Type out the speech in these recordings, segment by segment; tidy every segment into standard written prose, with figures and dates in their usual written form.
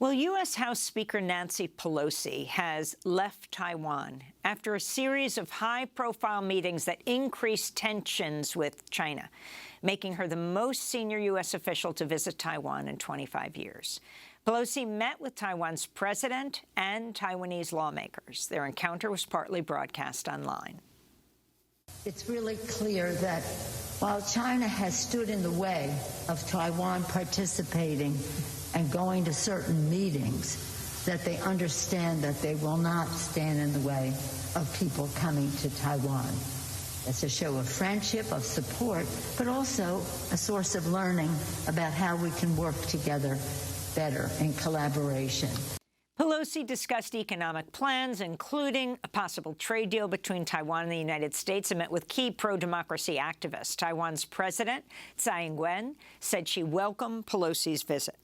Well, U.S. House Speaker Nancy Pelosi has left Taiwan after a series of high-profile meetings that increased tensions with China, making her the most senior U.S. official to visit Taiwan in 25 years. Pelosi met with Taiwan's president and Taiwanese lawmakers. Their encounter was partly broadcast online. It's really clear that while China has stood in the way of Taiwan participating and going to certain meetings, that they understand that they will not stand in the way of people coming to Taiwan. It's a show of friendship, of support, but also a source of learning about how we can work together better in collaboration. Pelosi discussed economic plans, including a possible trade deal between Taiwan and the United States, and met with key pro-democracy activists. Taiwan's president, Tsai Ing-wen, said she welcomed Pelosi's visit.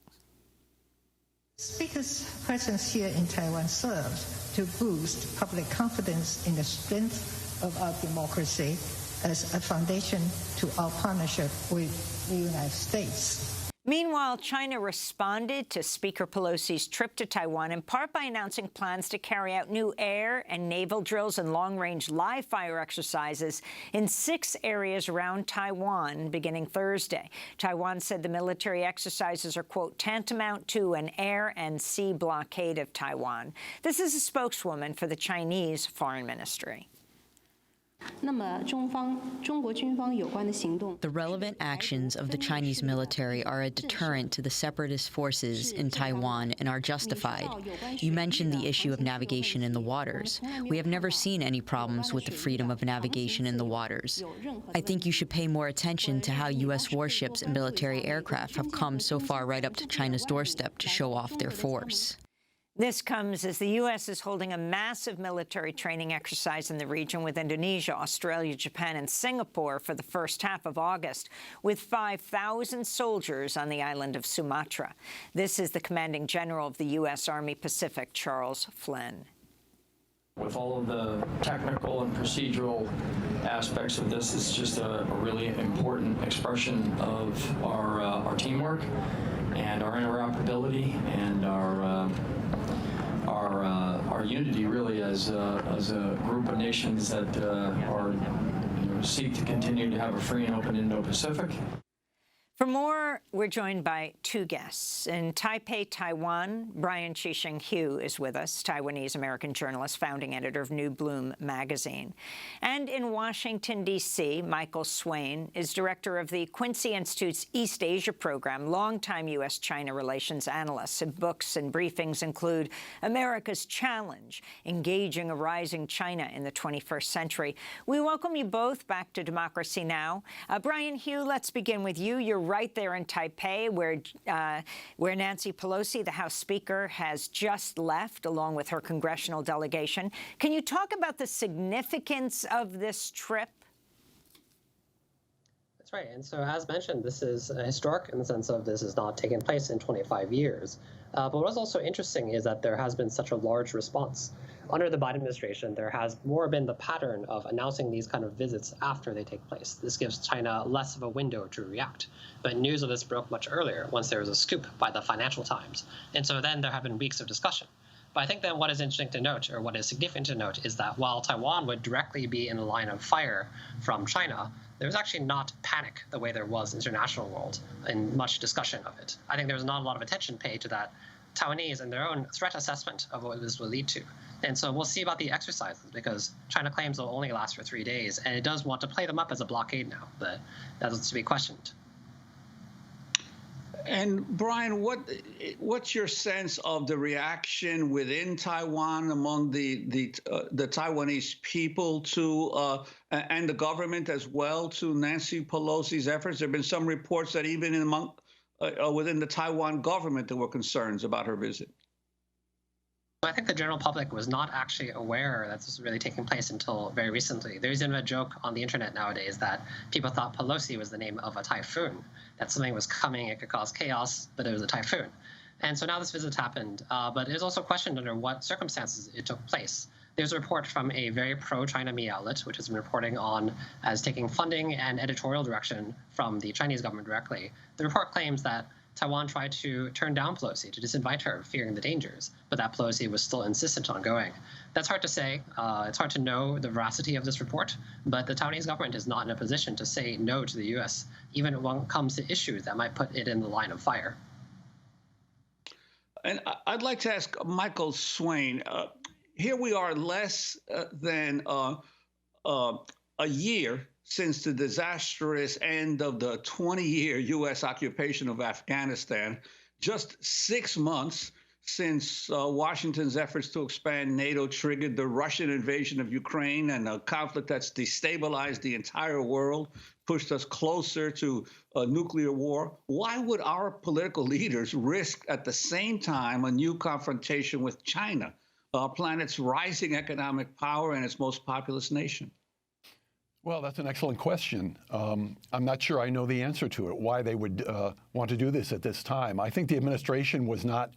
Speaker's presence here in Taiwan serves to boost public confidence in the strength of our democracy as a foundation to our partnership with the United States. Meanwhile, China responded to Speaker Pelosi's trip to Taiwan in part by announcing plans to carry out new air and naval drills and long-range live-fire exercises in 6 areas around Taiwan beginning Thursday. Taiwan said the military exercises are, quote, tantamount to an air and sea blockade of Taiwan. This is a spokeswoman for the Chinese Foreign Ministry. The relevant actions of the Chinese military are a deterrent to the separatist forces in Taiwan and are justified. You mentioned the issue of navigation in the waters. We have never seen any problems with the freedom of navigation in the waters. I think you should pay more attention to how U.S. warships and military aircraft have come so far right up to China's doorstep to show off their force. This comes as the U.S. is holding a massive military training exercise in the region with Indonesia, Australia, Japan, and Singapore for the first half of August, with 5,000 soldiers on the island of Sumatra. This is the commanding general of the U.S. Army Pacific, Charles Flynn. With all of the technical and procedural aspects of this, it's just a really important expression of our teamwork and our interoperability and our unity, really, as a group of nations that seek to continue to have a free and open Indo-Pacific. For more, we're joined by 2 guests. In Taipei, Taiwan, Brian Hioe is with us, Taiwanese American journalist, founding editor of New Bloom magazine. And in Washington, D.C., Michael Swaine is director of the Quincy Institute's East Asia program, longtime U.S.-China relations analyst. His books and briefings include America's Challenge, Engaging a Rising China in the 21st Century. We welcome you both back to Democracy Now! Brian Hioe, let's begin with you. You're right there in Taipei, where Nancy Pelosi, the House Speaker, has just left, along with her congressional delegation. Can you talk about the significance of this trip? That's right. And so, as mentioned, this is historic in the sense of this has not taken place in 25 years. But what's also interesting is that there has been such a large response. Under the Biden administration, there has more been the pattern of announcing these kind of visits after they take place. This gives China less of a window to react. But news of this broke much earlier, once there was a scoop by the Financial Times. And so then there have been weeks of discussion. But I think that what is interesting to note, or what is significant to note, is that while Taiwan would directly be in a line of fire from China, there was actually not panic the way there was in the international world and much discussion of it. I think there was not a lot of attention paid to that Taiwanese and their own threat assessment of what this will lead to. And so we'll see about the exercises, because China claims they'll only last for 3 days, and it does want to play them up as a blockade now, but that's to be questioned. And Brian, what's your sense of the reaction within Taiwan among the Taiwanese people to and the government as well to Nancy Pelosi's efforts? There have been some reports that even within the Taiwan government there were concerns about her visit. I think the general public was not actually aware that this was really taking place until very recently. There's even a joke on the internet nowadays that people thought Pelosi was the name of a typhoon, that something was coming, it could cause chaos, but it was a typhoon. And so now this visit happened, but it is also questioned under what circumstances it took place. There's a report from a very pro-China media outlet, which has been reporting on as taking funding and editorial direction from the Chinese government directly. The report claims that Taiwan tried to turn down Pelosi, to disinvite her, fearing the dangers, but that Pelosi was still insistent on going. That's hard to say. It's hard to know the veracity of this report, but the Taiwanese government is not in a position to say no to the U.S., even when it comes to issues that might put it in the line of fire. And I'd like to ask Michael Swaine, here we are less than a year since the disastrous end of the 20-year U.S. occupation of Afghanistan, just 6 months since Washington's efforts to expand NATO triggered the Russian invasion of Ukraine, and a conflict that's destabilized the entire world, pushed us closer to a nuclear war. Why would our political leaders risk at the same time a new confrontation with China, our planet's rising economic power and its most populous nation? Well, that's an excellent question. I'm not sure I know the answer to it, why they would want to do this at this time. I think the administration was not,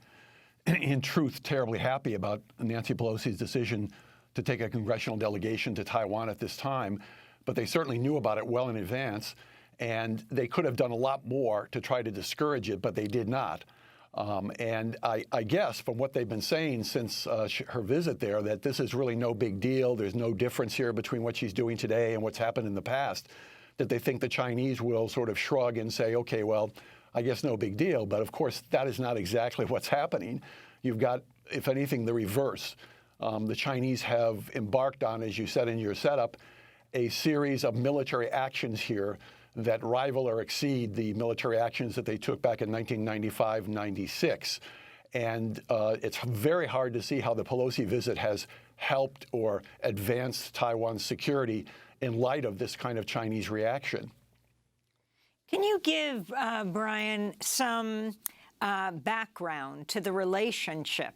in truth, terribly happy about Nancy Pelosi's decision to take a congressional delegation to Taiwan at this time, but they certainly knew about it well in advance, and they could have done a lot more to try to discourage it, but they did not. And I guess from what they've been saying since her visit there, that this is really no big deal. There's no difference here between what she's doing today and what's happened in the past, that they think the Chinese will sort of shrug and say, okay, well, I guess no big deal. But of course, that is not exactly what's happening. You've got, if anything, the reverse. The Chinese have embarked on, as you said in your setup, a series of military actions here that rival or exceed the military actions that they took back in 1995-96. And it's very hard to see how the Pelosi visit has helped or advanced Taiwan's security in light of this kind of Chinese reaction. Can you give, Brian, some background to the relationship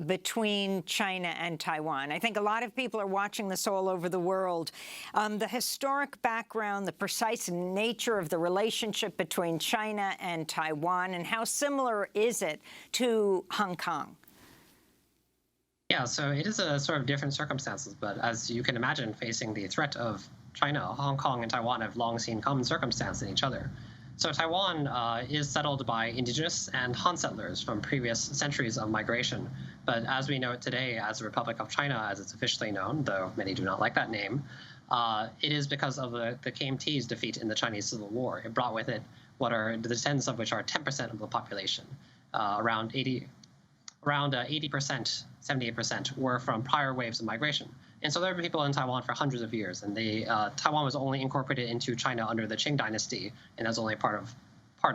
between China and Taiwan? I think a lot of people are watching this all over the world. The historic background, the precise nature of the relationship between China and Taiwan, and how similar is it to Hong Kong? Yeah, so it is a sort of different circumstances, but as you can imagine, facing the threat of China, Hong Kong and Taiwan have long seen common circumstance in each other. So Taiwan is settled by indigenous and Han settlers from previous centuries of migration. But as we know it today as the Republic of China, as it's officially known, though many do not like that name, it is because of the KMT's defeat in the Chinese Civil War. It brought with it what are the descendants of which are 10% of the population. Around 80%, 78% were from prior waves of migration. And so there have been people in Taiwan for hundreds of years, and Taiwan was only incorporated into China under the Qing dynasty, and that's only part of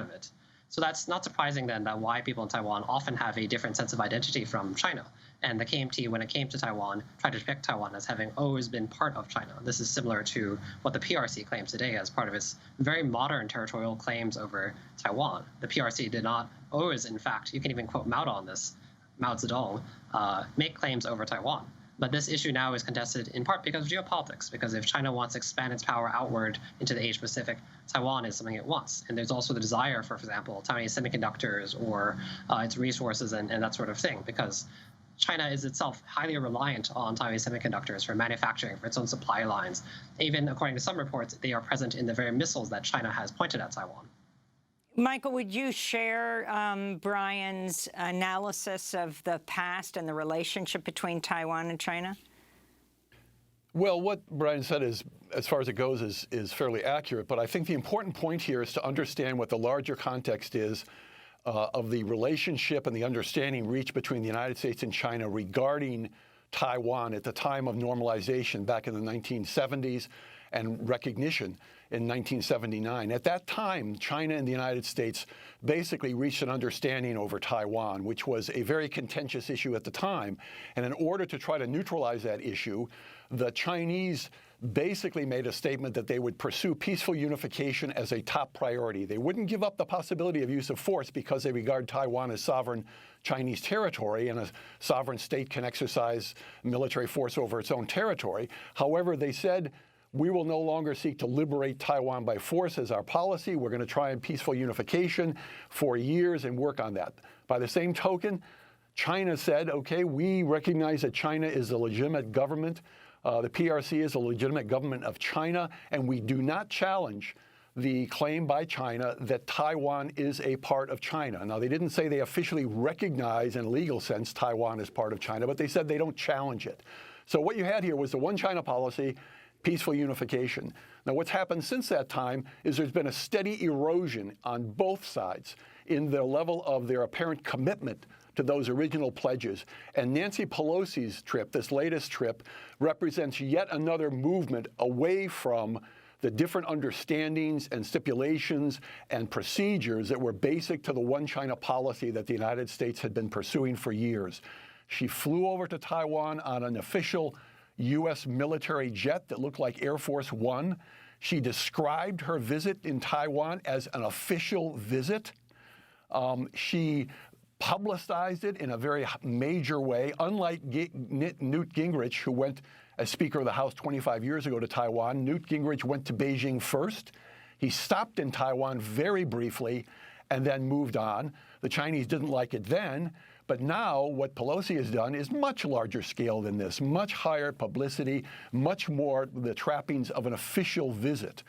it. So that's not surprising then that why people in Taiwan often have a different sense of identity from China. And the KMT, when it came to Taiwan, tried to depict Taiwan as having always been part of China. This is similar to what the PRC claims today as part of its very modern territorial claims over Taiwan. The PRC did not always, in fact, you can even quote Mao on this, Mao Zedong, make claims over Taiwan. But this issue now is contested in part because of geopolitics, because if China wants to expand its power outward into the Asia-Pacific, Taiwan is something it wants. And there's also the desire for example, Taiwanese semiconductors or its resources and that sort of thing, because China is itself highly reliant on Taiwanese semiconductors for manufacturing, for its own supply lines. Even according to some reports, they are present in the very missiles that China has pointed at Taiwan. Michael, would you share Brian's analysis of the past and the relationship between Taiwan and China? Well, what Brian said is, as far as it goes, is fairly accurate. But I think the important point here is to understand what the larger context is of the relationship and the understanding reached between the United States and China regarding Taiwan at the time of normalization back in the 1970s and recognition in 1979. At that time, China and the United States basically reached an understanding over Taiwan, which was a very contentious issue at the time. And in order to try to neutralize that issue, the Chinese basically made a statement that they would pursue peaceful unification as a top priority. They wouldn't give up the possibility of use of force because they regard Taiwan as sovereign Chinese territory, and a sovereign state can exercise military force over its own territory. However, they said, we will no longer seek to liberate Taiwan by force as our policy. We're going to try and peaceful unification for years and work on that. By the same token, China said, okay, we recognize that China is a legitimate government. The PRC is a legitimate government of China, and we do not challenge the claim by China that Taiwan is a part of China. Now, they didn't say they officially recognize in a legal sense Taiwan as part of China, but they said they don't challenge it. So what you had here was the one China policy, peaceful unification. Now, what's happened since that time is there's been a steady erosion on both sides in the level of their apparent commitment to those original pledges. And Nancy Pelosi's trip, this latest trip, represents yet another movement away from the different understandings and stipulations and procedures that were basic to the one China policy that the United States had been pursuing for years. She flew over to Taiwan on an official U.S. military jet that looked like Air Force One. She described her visit in Taiwan as an official visit. She publicized it in a very major way, unlike Newt Gingrich, who went as Speaker of the House 25 years ago to Taiwan. Newt Gingrich went to Beijing first. He stopped in Taiwan very briefly and then moved on. The Chinese didn't like it then, but now what Pelosi has done is much larger scale than this, much higher publicity, much more the trappings of an official visit.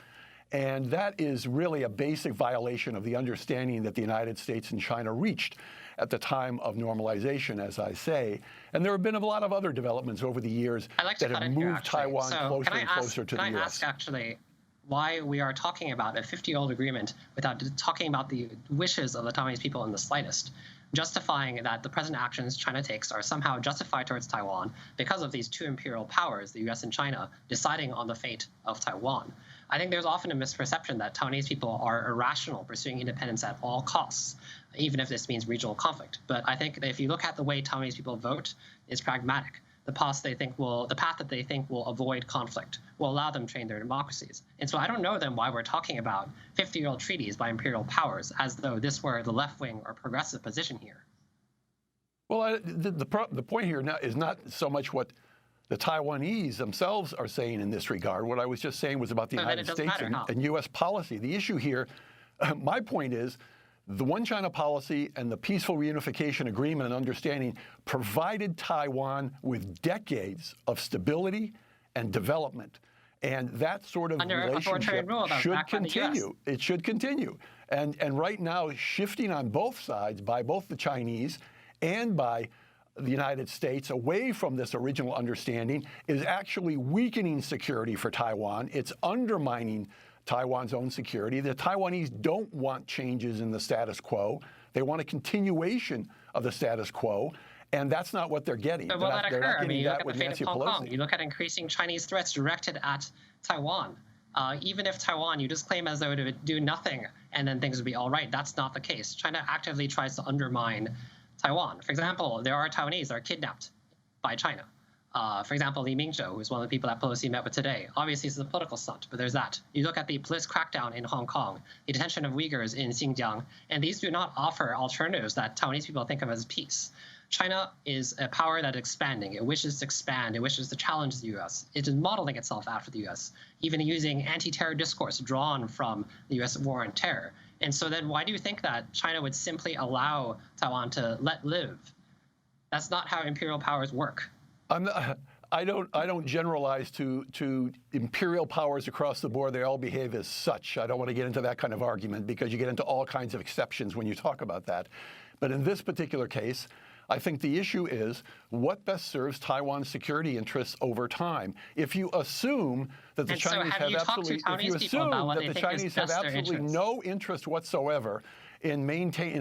And that is really a basic violation of the understanding that the United States and China reached at the time of normalization, as I say. And there have been a lot of other developments over the years that have moved Taiwan closer and closer to the U.S. Can I ask, actually, why we are talking about a 50-year-old agreement without talking about the wishes of the Taiwanese people in the slightest, justifying that the present actions China takes are somehow justified towards Taiwan because of these two imperial powers, the U.S. and China, deciding on the fate of Taiwan? I think there's often a misperception that Taiwanese people are irrational, pursuing independence at all costs, even if this means regional conflict. But I think that if you look at the way Taiwanese people vote, it's pragmatic. The path that they think will avoid conflict will allow them to train their democracies. And so I don't know then why we're talking about 50-year-old treaties by imperial powers as though this were the left-wing or progressive position here. Well, the point here now is not so much what the Taiwanese themselves are saying in this regard. What I was just saying was about the United States and U.S. policy. The issue here, my point is, the one China policy and the peaceful reunification agreement and understanding provided Taiwan with decades of stability and development. And that sort of relationship should continue. It should continue. And right now, shifting on both sides by both the Chinese and by the United States away from this original understanding is actually weakening security for Taiwan. It's undermining Taiwan's own security. The Taiwanese don't want changes in the status quo. They want a continuation of the status quo, and that's not what they're getting. But will that occur? I mean, you look at the fate of Hong Kong. You look at increasing Chinese threats directed at Taiwan. Even if Taiwan, you just claim as though it would do nothing and then things would be all right. That's not the case. China actively tries to undermine Taiwan. For example, there are Taiwanese that are kidnapped by China. For example, Li Mingzhou, who's one of the people that Pelosi met with today. Obviously, it's a political stunt, but there's that. You look at the police crackdown in Hong Kong, the detention of Uyghurs in Xinjiang, and these do not offer alternatives that Taiwanese people think of as peace. China is a power that is expanding. It wishes to expand. It wishes to challenge the U.S. It is modeling itself after the U.S., even using anti-terror discourse drawn from the U.S. war on terror. And so then why do you think that China would simply allow Taiwan to let live? That's not how imperial powers work. I don't generalize to imperial powers across the board. They all behave as such. I don't want to get into that kind of argument because you get into all kinds of exceptions when you talk about that. But in this particular case, I think the issue is what best serves Taiwan's security interests over time. If you assume that the Chinese have absolutely no interest whatsoever in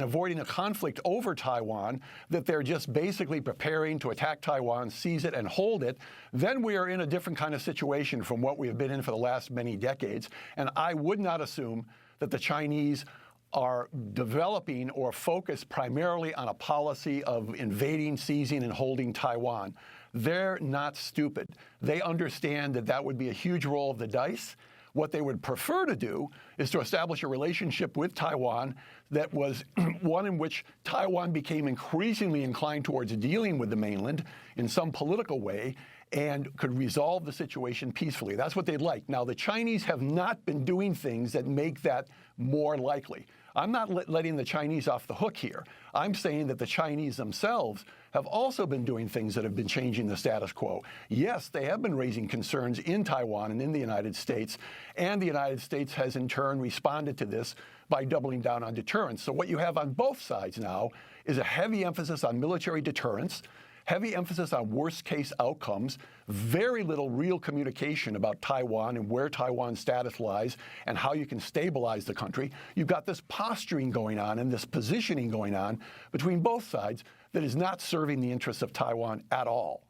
avoiding a conflict over Taiwan, that they're just basically preparing to attack Taiwan, seize it, and hold it, then we are in a different kind of situation from what we have been in for the last many decades. And I would not assume that the Chinese are developing or focused primarily on a policy of invading, seizing, and holding Taiwan. They're not stupid. They understand that that would be a huge roll of the dice. What they would prefer to do is to establish a relationship with Taiwan that was one in which Taiwan became increasingly inclined towards dealing with the mainland in some political way and could resolve the situation peacefully. That's what they'd like. Now, the Chinese have not been doing things that make that more likely. I'm not letting the Chinese off the hook here. I'm saying that the Chinese themselves have also been doing things that have been changing the status quo. Yes, they have been raising concerns in Taiwan and in the United States, and the United States has in turn responded to this by doubling down on deterrence. So what you have on both sides now is a heavy emphasis on military deterrence, heavy emphasis on worst-case outcomes, very little real communication about Taiwan and where Taiwan's status lies and how you can stabilize the country. You've got this posturing going on and this positioning going on between both sides that is not serving the interests of Taiwan at all.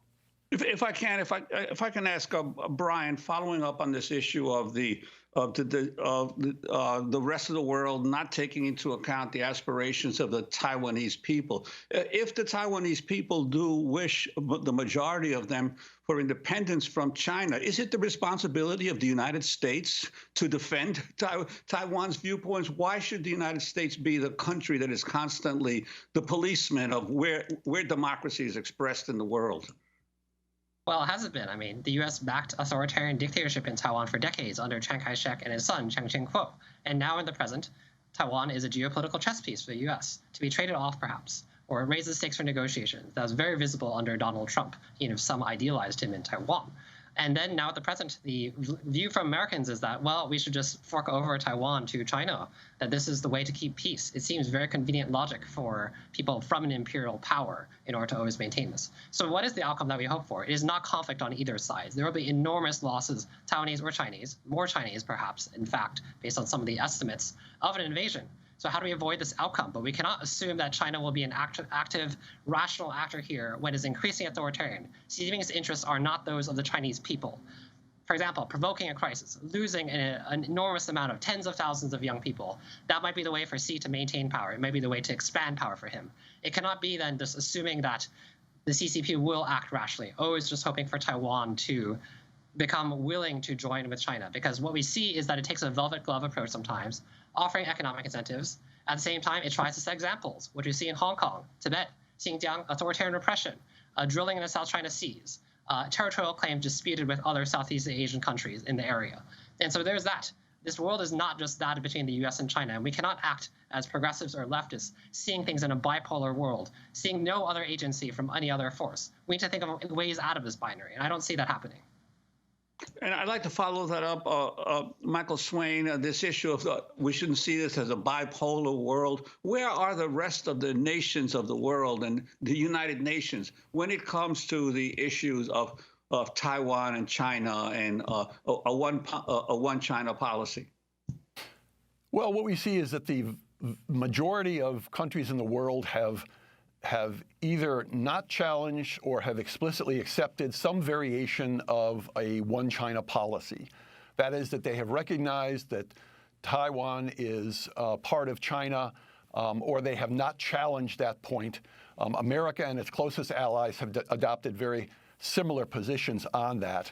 If I can ask Brian, following up on this issue of the rest of the world not taking into account the aspirations of the Taiwanese people. If the Taiwanese people do wish, the majority of them, for independence from China, is it the responsibility of the United States to defend Taiwan's viewpoints? Why should the United States be the country that is constantly the policeman of where democracy is expressed in the world? Well, it hasn't been. I mean, the U.S. backed authoritarian dictatorship in Taiwan for decades under Chiang Kai-shek and his son, Chiang Ching-kuo. And now in the present, Taiwan is a geopolitical chess piece for the U.S. to be traded off, perhaps, or raise the stakes for negotiations. That was very visible under Donald Trump. Some idealized him in Taiwan. And then now at the present, the view from Americans is that, well, we should just fork over Taiwan to China, that this is the way to keep peace. It seems very convenient logic for people from an imperial power in order to always maintain this. So what is the outcome that we hope for? It is not conflict on either side. There will be enormous losses, Taiwanese or Chinese, more Chinese perhaps, in fact, based on some of the estimates of an invasion. So how do we avoid this outcome? But we cannot assume that China will be an active, rational actor here when it is increasingly authoritarian. Seizing its interests are not those of the Chinese people. For example, provoking a crisis, losing an enormous amount of tens of thousands of young people. That might be the way for Xi to maintain power. It might be the way to expand power for him. It cannot be then just assuming that the CCP will act rationally, always just hoping for Taiwan to become willing to join with China. Because what we see is that it takes a velvet glove approach sometimes, offering economic incentives. At the same time, it tries to set examples, which we see in Hong Kong, Tibet, Xinjiang, authoritarian repression, drilling in the South China Seas, territorial claims disputed with other Southeast Asian countries in the area. And so there's that. This world is not just that between the U.S. and China, and we cannot act as progressives or leftists, seeing things in a bipolar world, seeing no other agency from any other force. We need to think of ways out of this binary, and I don't see that happening. And I'd like to follow that up, Michael Swaine, this issue of we shouldn't see this as a bipolar world. Where are the rest of the nations of the world and the United Nations when it comes to the issues of Taiwan and China and a one China policy? Well, what we see is that the majority of countries in the world have either not challenged or have explicitly accepted some variation of a one China policy. That is, that they have recognized that Taiwan is part of China, or they have not challenged that point. America and its closest allies have adopted very similar positions on that.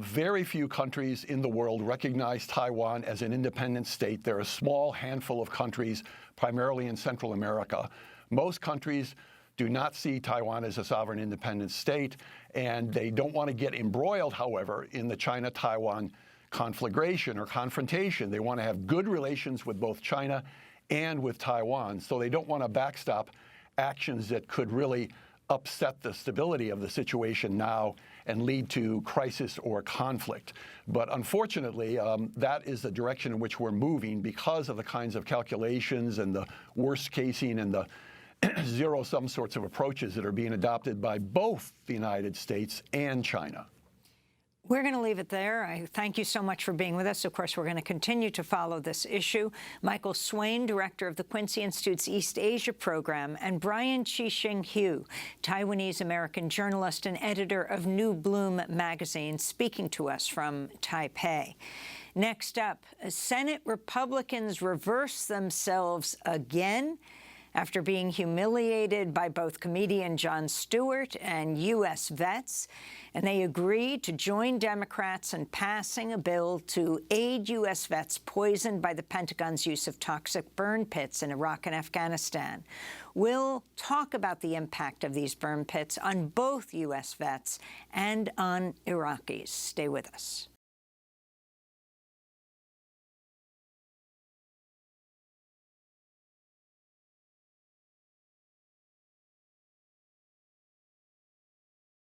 Very few countries in the world recognize Taiwan as an independent state. There are a small handful of countries, primarily in Central America. Most countries do not see Taiwan as a sovereign independent state, and they don't want to get embroiled, however, in the China-Taiwan conflagration or confrontation. They want to have good relations with both China and with Taiwan, so they don't want to backstop actions that could really upset the stability of the situation now and lead to crisis or conflict. But unfortunately, that is the direction in which we're moving because of the kinds of calculations and the worst casing and the zero-sum sorts of approaches that are being adopted by both the United States and China. We're going to leave it there. I thank you so much for being with us. Of course, we're going to continue to follow this issue. Michael Swaine, director of the Quincy Institute's East Asia program, and Brian Hioe, Taiwanese American journalist and editor of New Bloom magazine, speaking to us from Taipei. Next up, Senate Republicans reverse themselves again after being humiliated by both comedian Jon Stewart and U.S. vets, and they agreed to join Democrats in passing a bill to aid U.S. vets poisoned by the Pentagon's use of toxic burn pits in Iraq and Afghanistan. We'll talk about the impact of these burn pits on both U.S. vets and on Iraqis. Stay with us.